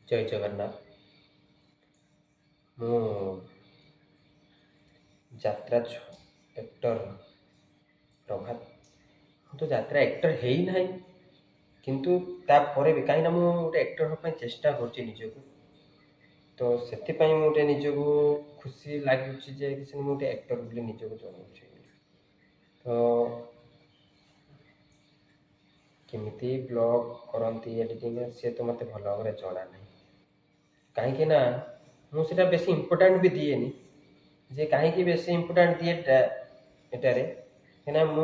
जय जगन्नाथ। मु यात्रा एक्टर प्रभात। मु तो यात्रा एक्टर है ही ना, किंतु तापर भी कहीं मुझे गोटे एक्टर हाँ चेष्टा कर निजक। तो से मुझे निजक खुशी लगे गोटे एक्टर बोली निजक जनाऊँ। तो केमिति ब्लॉग करती एडिटिंग सी तो मत भल भाव जना ना, कहीं मुझे बेस इम्पोर्टाट भी दिएनि जे कहीं बेस इम्पोर्टाट दिए एटारे कहीं मु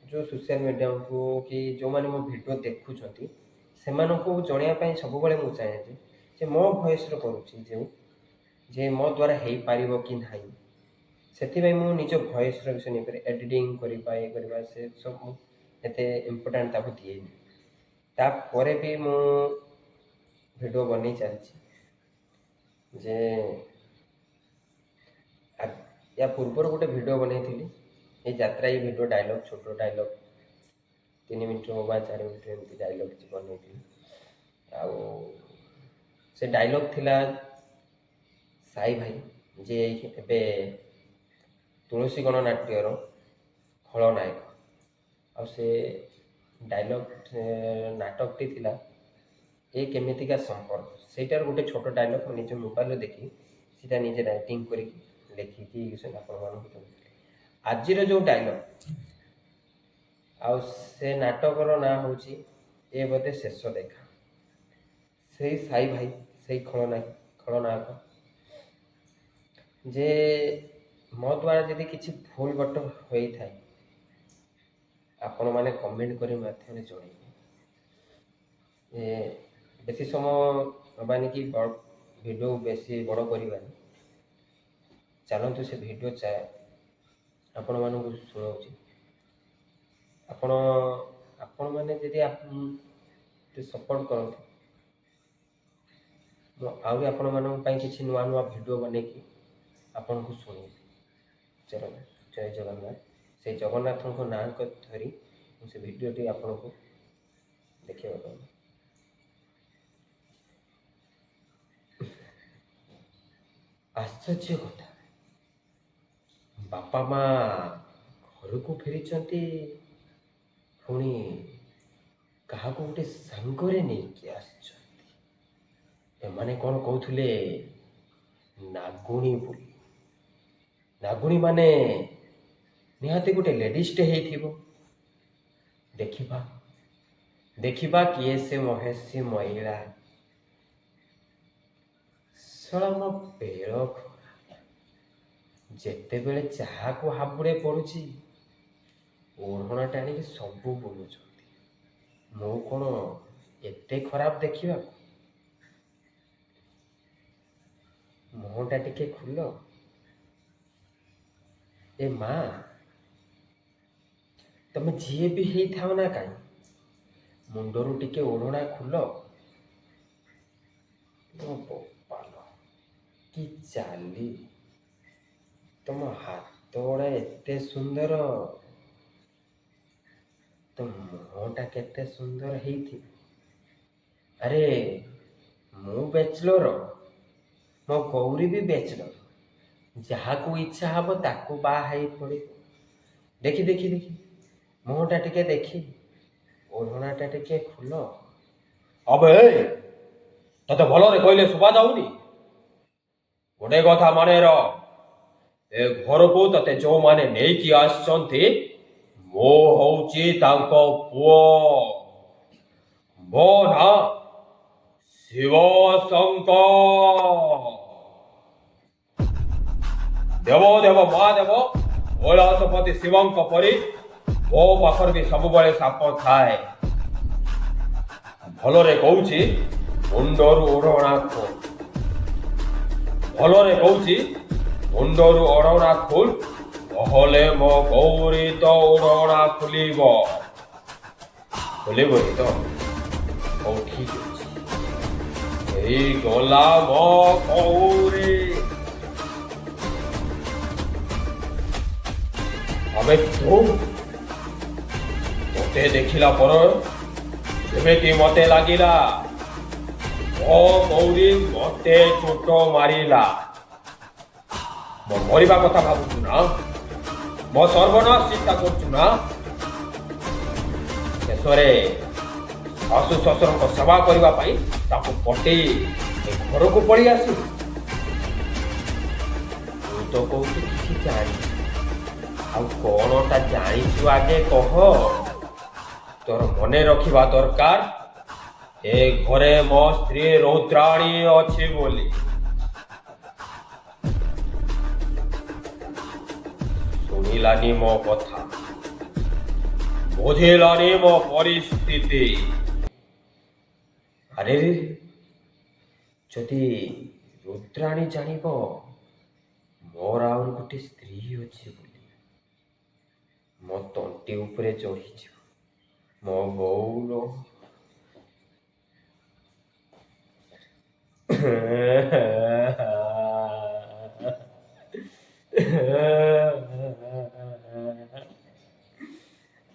जो सोशल मीडिया को कि जो मैंने मो वीडियो देखुं से जनवाई सब मुझे जे मो वॉइस करुँची जे मो द्वारा हो पार कि ना से मु निज वॉइस विषय नहीं एडिटिंग करवा से सब एते इम्पोर्टाट ताको दिएनि। तापर भी मु वीडियो बन चलती जे या पूर्वर गोटे वीडियो बनई ये यात्रा ये वीडियो डायलॉग छोट डायलॉग 3 मिनट हो 4 मिनट एमती डायलॉग किसी बनई से डायलॉग थिला साई भाई जे एबे तुलसी गणनाट्यर खलनायक आ से डायलॉग नाटक टी थिला ये केमितिका संपर्क सेटार गोटे छोट डायलॉग निज मोबाइल देखी सीटा निजे राइटिंग कर लिखिकी आज जो डायलॉग आ से नाटकर ना हूँ ये बोधे शेष देखा से साई भाई से खलनायक जे मो द्वारा जदि किसी भूल बट होता है आपण मैंने कमेंट कर माध्यम जन बेसी समय हबानी कि वीडियो बेसी बड़ करवा चलतु से वीडियो चाहे आपण मानू शुणाऊँ आपण आपण मैंने जदि सपोर्ट करते आहरी आपण मानी किसी नुआ नुआ वीडियो बन आपन को शुणी चलो जय जगन्नाथ से जगन्नाथ को ना धरी से वीडियोटी आपन को देखा आश्चर्य कथा बापा माँ घर को फेरी पुणी क्या गोटे सांगरे नहीं आसने कौन कहते नागुणी बोली नागुणी माने निहाती गोटे लेडीजटे हो देखा देखा किए से महेशी महिला सला मो पेड़ खरा जेते बेले चाहा को हाबुड़े पड़ुची ओढ़ना टाणी सबू बुलुंट मु कौन एते खराब देखा मुहटा टिके खुल ए माँ तुम जी भी ही थाओ ना कहीं मुंडरू टिके ओढ़ना खुल बोपाल कि चाली तुम हाथ गोड़ा एते सुंदर तो मुहटा केते सुंदर ही थी। अरे मु बैचलर मो गौरी भी बैचलर जहाँ को इच्छा हम ताकू बाहर पड़े देखी देखी देखी मुहटा टिके देखी ओढ़नाटा टिके खुल अबे तते भलरे कहले सुबा जाऊनी गोटे कथा मन ए घर को तते जो माने नहीं कि आसचंती मो होची तांको पुओ मो ना शिव शंकर देव देव महादेव कैलाशपति शिवंक परी मो पाखर भी सब बड़े साप थाए भलरे कहूची मुंडरू ओढ़ना खोल भलरे कहूची मुंडरू ओढ़ना खोल नहले मो गौरी तो ओढ़ना खुलिब खुलिब तो हौ ठीक अच्छे गला मो गौरी अबे तोते देखिला पर एमेती मते लागिला ଓ ଗୌରୀ ମତେ ଚୋଟ ମାରିଲା। ମୋ ମରିବା କଥା ଭାବୁଛୁ ନା? ମୋ ସର୍ବନାଶ ଚିନ୍ତା କରୁଛୁ ନା? ଶେଷରେ ଶାଶୁ ଶ୍ୱଶୁରଙ୍କ ସେବା କରିବା ପାଇଁ ତାକୁ ପଟେଇ ଏ ଘରକୁ ପଳେଇ ଆସିବୁ। ତୁ ତ କହୁଛୁ କିଛି ଜାଣିଛୁ, ଆଉ କଣଟା ଜାଣିଛୁ ଆଗେ କହ। ତୋର ମନେ ରଖିବା ଦରକାର ଏ ଘରେ ମୋ ସ୍ତ୍ରୀ ରୌଦ୍ରାଣୀ ଅଛି ବୋଲି। ଶୁଣିଲାନି ମୋ କଥା, ବୁଝିଲାନି ମୋ ପରିସ୍ଥିତି। ଆରେ ରେ, ଯଦି ରୁଦ୍ରାଣୀ ଜାଣିବ ମୋର ଆହୁରି ଗୋଟେ ସ୍ତ୍ରୀ ଅଛି ବୋଲି, ମୋ ତଣ୍ଟି ଉପରେ ଚଢ଼ିଯିବ। ମୋ ବୋଉର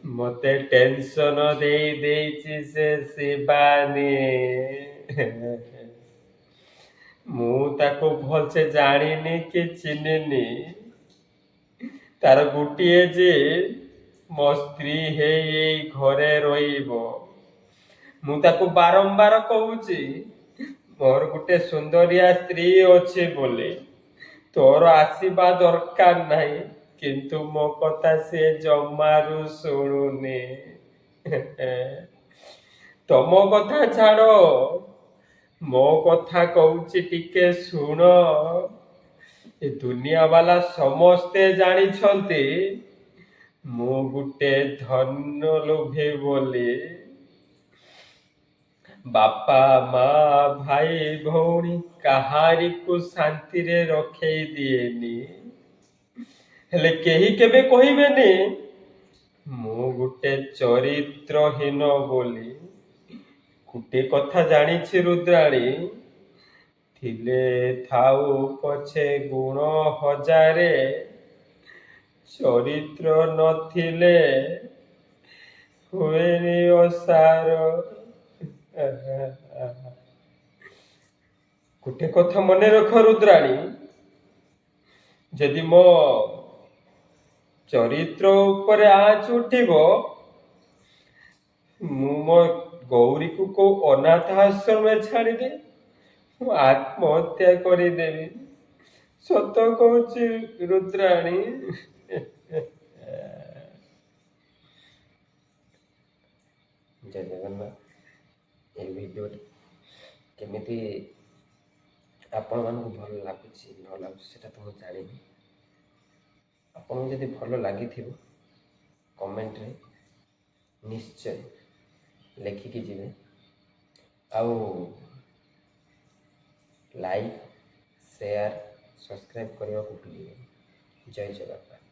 ମତେ ଟେନସନ ଦେଇ ଦେଇଛି ସେ ଶିବାନୀ। ମୁଁ ତାକୁ ଭଲସେ ଜାଣିନି କି ଚିହ୍ନିନି। ତାର ଗୋଟିଏ ଯେ ମୋ ସ୍ତ୍ରୀ ହେଇ ଏଇ ଘରେ ରହିବ। ମୁଁ ତାକୁ ବାରମ୍ବାର କହୁଛି ମୋର ଗୋଟେ ସୁନ୍ଦରିଆ ସ୍ତ୍ରୀ ଅଛି ବୋଲି, ତୋର ଆସିବା ଦରକାର ନାହିଁ, କିନ୍ତୁ ମୋ କଥା ସେ ଜମାରୁ ଶୁଣୁନି। ତମ କଥା ଛାଡ଼, ମୋ କଥା କହୁଛି ଟିକେ ଶୁଣ। ଏ ଦୁନିଆ ବାଲା ସମସ୍ତେ ଜାଣିଛନ୍ତି ମୁଁ ଗୋଟେ ଧନ ଲୋଭୀ ବୋଲି। ବାପା ମା ଭାଇ ଭଉଣୀ କାହାରିକୁ ଶାନ୍ତିରେ ରଖେଇ ଦିଏନି, ହେଲେ କେହି କେବେ କହିବେନି ମୁଁ ଗୋଟେ ଚରିତ୍ରହୀନ ବୋଲି। ଗୋଟେ କଥା ଜାଣିଛି ରୁଦ୍ରାଣୀ, ଥିଲେ ଥାଉ ପଛେ ଗୁଣ ହଜାରେ, ଚରିତ୍ର ନଥିଲେ ହୁଏନି ଅସାର। ଗୋଟେ କଥା ମନେ ରଖ ରୁଦ୍ରାଣୀ, ଯଦି ମୋ ଚରିତ୍ର ଉପରେ ଆଞ୍ଚ ଉଠିବ, ମୁଁ ମୋ ଗୌରୀକୁ କୋଉ ଅନାଥ ଆଶ୍ରମରେ ଛାଡ଼ିଦେବି, ମୁଁ ଆତ୍ମହତ୍ୟା କରିଦେବି। ସତ କହୁଛି ରୁଦ୍ରାଣୀ। ଜୟ ଜଗନ୍ନାଥ। এই ଭିଡ଼ିଓଟି କେମିତି ଆପଣମାନଙ୍କୁ ଭଲ ଲାଗୁଛି ନ ଲାଗୁଛି ସେଟା ତ ମୁଁ ଜାଣିନି। ଆପଣଙ୍କୁ ଯଦି ଭଲ ଲାଗିଥିବ କମେଣ୍ଟରେ ନିଶ୍ଚୟ ଲେଖିକି ଯିବେ, ଆଉ ଲାଇକ୍ ସେୟାର ସବସ୍କ୍ରାଇବ୍ କରିବାକୁ ଭୁଲିବେନି। ଜୟ ଜଗନ୍ନାଥ।